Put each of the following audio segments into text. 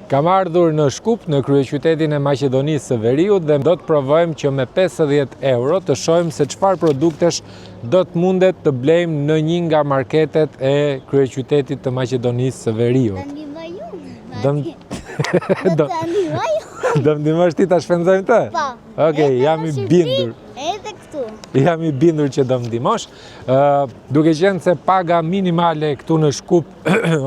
Kam ardhur në Shkup, në kryeqytetin e Maqedonisë së Veriut dhe do të provojmë që me 50 euro të shohim se çfarë produktesh do të mundet të blejmë në një nga marketet e kryeqytetit të Maqedonisë së Veriut. Do më ndihmosh ti ta shpenzojmë të? Po. Okej, jam i bindur. Edhe këtu. Jam i bindur që do më ndihmosh. Duke qenë se paga minimale këtu në Shkup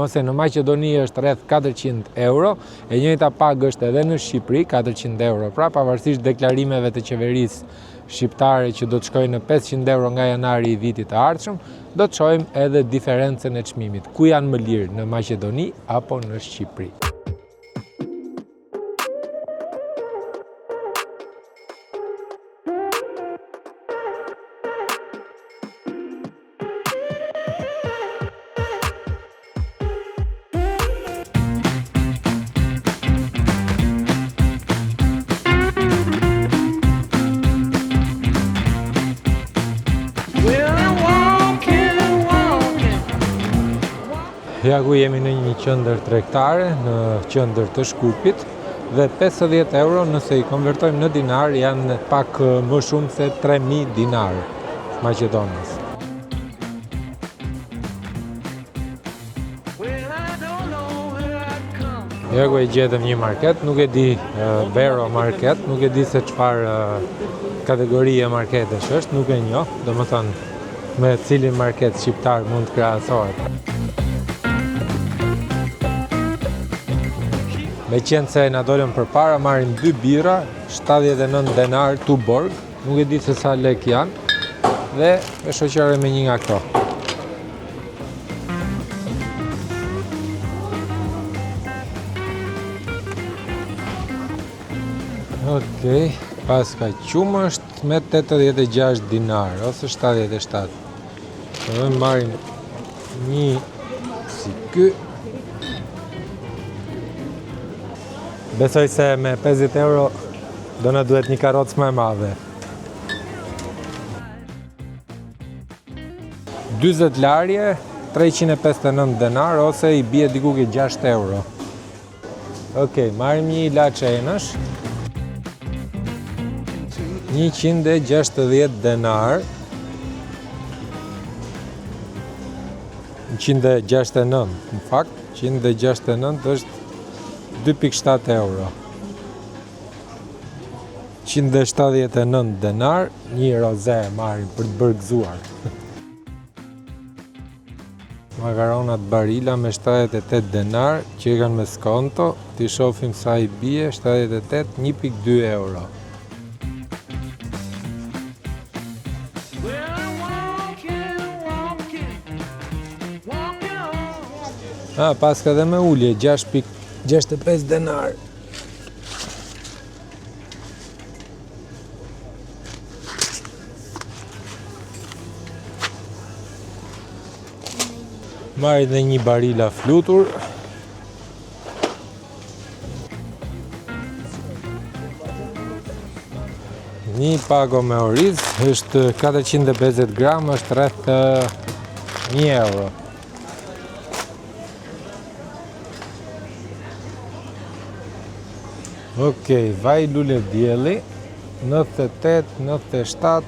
ose në Maqedoni është rreth 400 euro, e njëjta pagë është edhe në Shqipëri, 400 euro. Pra, pavarësisht deklarimeve të qeverisë shqiptare që do të shkojnë në 500 euro nga janari i vitit të ardhshëm, do të shohim edhe diferencën e çmimit. Ku janë më lirë, në Maqedoni apo në Shqipëri? Ja ku jemi në një qendër tregtare, në qendër të Shkupit, dhe 50 euro nëse i konvertojmë në dinar janë pak më shumë se 3000 dinar Maqedonës. Ja ku e gjetëm një market, nuk e di Vero Market, nuk e di se çfarë kategorie marketesh është, nuk e njoh, domethënë me cilin market shqiptar mund të krahasohet. Me qenë se na dolën përpara, marrim 2 bira, 79 denar Tuborg, nuk e di se sa lek janë, dhe e shoqëroj me një nga këto. Okej, pas ka qumë është me 86 dinar, ose 77. Dhe marrim një si ky. Besoj se me 50 euro do na duhet një karrocë më e madhe. 40 larje, 359 denar, ose i bie diku ke 6 euro. Okej, marrim një ilaçe enësh. 160 denar. 169, në fakt, 169 është 2.7 euro. 179 denar, një roze marrim për të bërgëzuar. Makaronat Barilla me 78 denar, që i kanë me skonto, t'i shohim sa i bie, 78, 1.2 euro. Pas ka dhe me ulje, 6.65 denar. Marri dhe një barila flutur. Një pago me oriz është 450 gram, është rreth 1 euro. Okej, vaj lule dielli, 98, 97,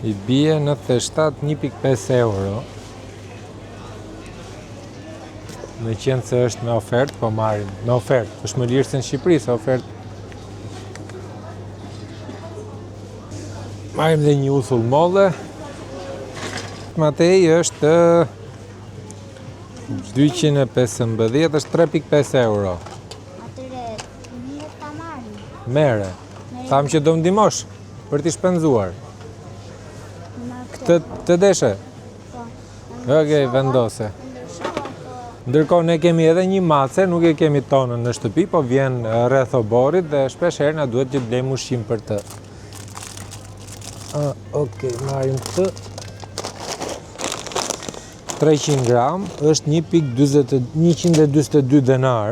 i bie 97, 1.5 euro. Me qenë se është me ofertë, po marrim me ofertë, është më lirë se në Shqipëri, se ofertë. Marrim dhe një usull molle. Matej është 215, është 3.5 euro. Mere, thamë që do më ndihmosh për t'i shpenzuar. Këtë të deshe? Okej, vendose. Ndërkohë ne kemi edhe një mace, nuk e kemi tonën në shtëpi, po vjen rreth oborrit dhe shpesh herë na duhet që të blejmë ushqim për të. Okej, marrim këtë. 300 gram, është 1.142 denar,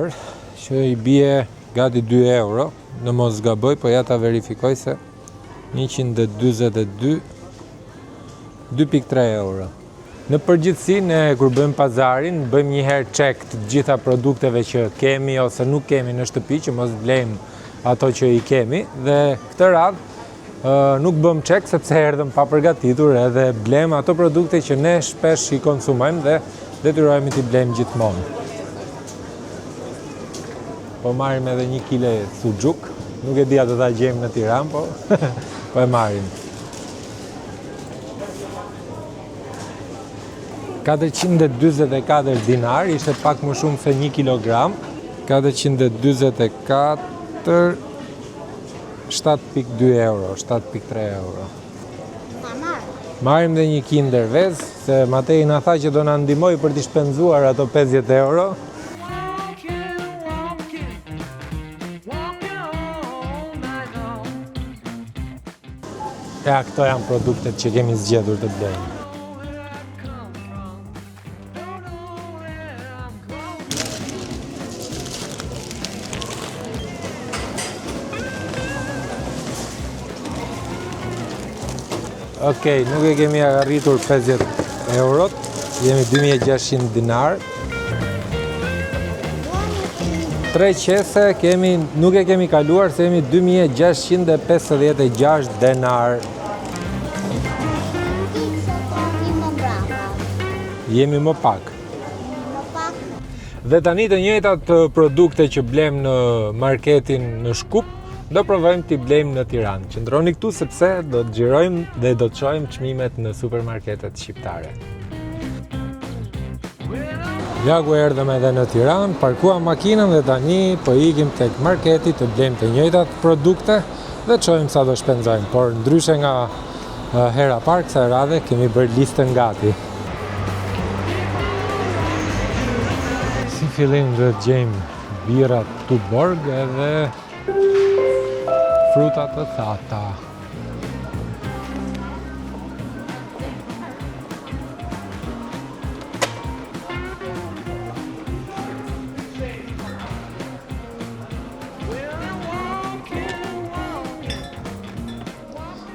që i bie gati 2 euro. Në mos gaboj, po ja ta verifikoj se 142, 2.3 euro. Në përgjithësi, ne kur bëjmë pazarin, bëjmë një herë check të gjitha produkteve që kemi ose nuk kemi në shtëpi, që mos blejmë ato që i kemi, dhe këtë radhë nuk bëm check sepse erdhëm pa përgatitur edhe blejmë ato produkte që ne shpesh i konsumojmë dhe detyrohemi t'i blejmë gjithmonë. Po marrim edhe 1 kile suxhuk, nuk e di a do ta gjejmë në Tiranë, po e marrim. 424 dinar, ishte pak më shumë se 1 kilogram. 424, 7.2 euro, 7.3 euro. Marrim dhe një Kinder Vez, se Matej na tha që do na ndihmoj për t'i shpenzuar ato 50 euro. Ja, këto janë produktet që kemi zgjedhur të blejmë. Okej, nuk e kemi arritur 50 eurot, jemi 2600 dinar. 3 qese nuk e kemi kaluar, se jemi 2656 denar. Jemi më pak. Dhe tani të njëjtat produkte që blem në marketin në Shkup, do provojmë t'i blejmë në Tiranë. Qëndroni këtu sepse do të xhirojmë dhe do të shohim çmimet në supermarketet shqiptare. Ja ku erdhëm edhe në Tiranë, parkuam makinën dhe tani po ikim tek marketi të blejmë të njëjtat produkte dhe të shohim sa do shpenzojmë. Por ndryshe nga hera parë, kësaj radhe kemi bërë listën gati. Si fillim do të gjejmë birrat Tuborg edhe fruta të thata.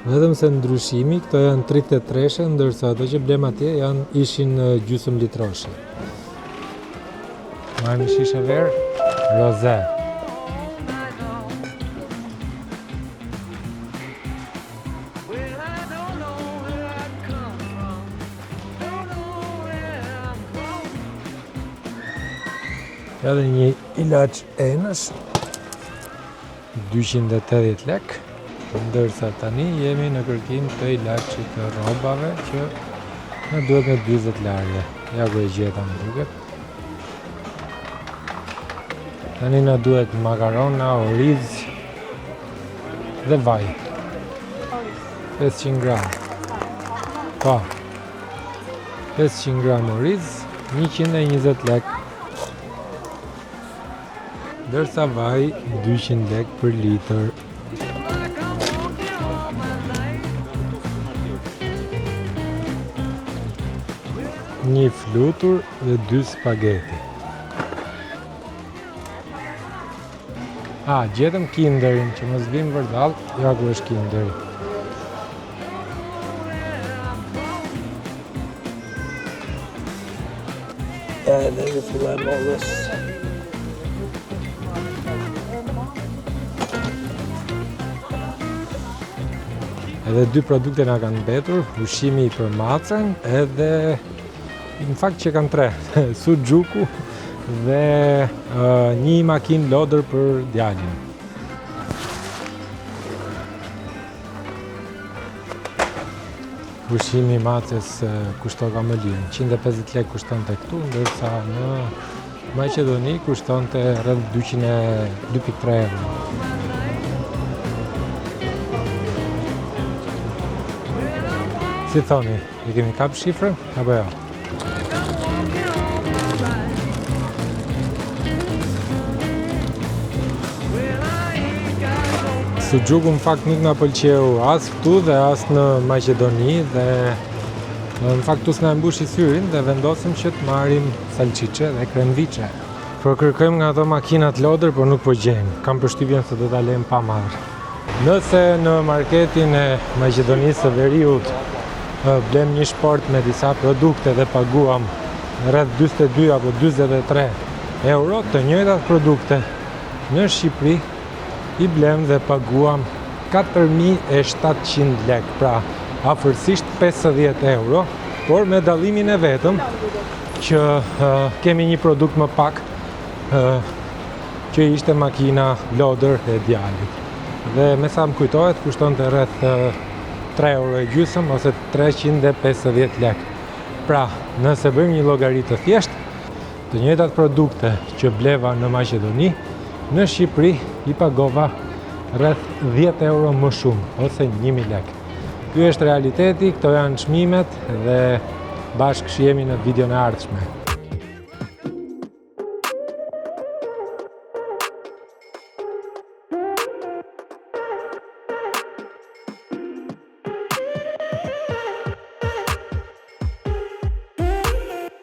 Vetëm se ndryshimi, këto janë 33, ndërsa ato që blem atje ishin gjysmë litroshe. Marrim shishe verë, roze. Edhe një ilaç enësh, 280 lek, ndërsa tani jemi në kërkim të ilaçit të rrobave që na duhet me 40 larje. Ja ku e gjeta më duket. Tani na duhet makarona, oriz dhe vaj. 500 gram. Po. 500 gram oriz, 120 lek. Ndërsa vaj 200 lek për litër. Një flutur dhe 2 spageti. Gjetëm Kinderin, që mos vim vërdall, ja ku është Kinderi. Edhe ju filloj mollës. Edhe 2 produkte na kanë mbetur, ushqimi për macën edhe në fakt që kanë 3, suxhuku dhe një makinë lodër për djalin. Ushqimi i macës kushton kamelin, 150 lek kushtonte këtu, ndërsa në Maqedoni kushtonte rreth 2.3 euro. Si thoni, i kemi kap shifrën, apo jo? Suxhuku në fakt nuk na pëlqeu as këtu dhe as në Maqedoni dhe në fakt tu s'na mbushi syrin dhe vendosëm që të marrim salçiçe dhe kremviçe. Po kërkojmë nga ato makinat lodër, por nuk po gjejmë. Kam përshtypjen se do ta lejmë pa marrë. Nëse në marketin e Maqedonisë së Veriut blem një shport me disa produkte dhe paguam rreth 42 apo 43 euro, të njëjtat produkte në Shqipëri i blem dhe paguam 4.700 lek, pra afërsisht 50 euro, por me dallimin e vetëm që kemi një produkt më pak që ishte makina loader e djalit. Dhe me sa më kujtohet, kushtonte rreth 3 euro e gjysmë ose 350 lek. Pra, nëse bëjmë një llogari të thjeshtë, të njëjtat produkte që bleva në Maqedoni, në Shqipëri i pagova rreth 10 euro më shumë ose 1.000 lek. Ky është realiteti, këto janë çmimet dhe bashkë jemi në videon e ardhshme.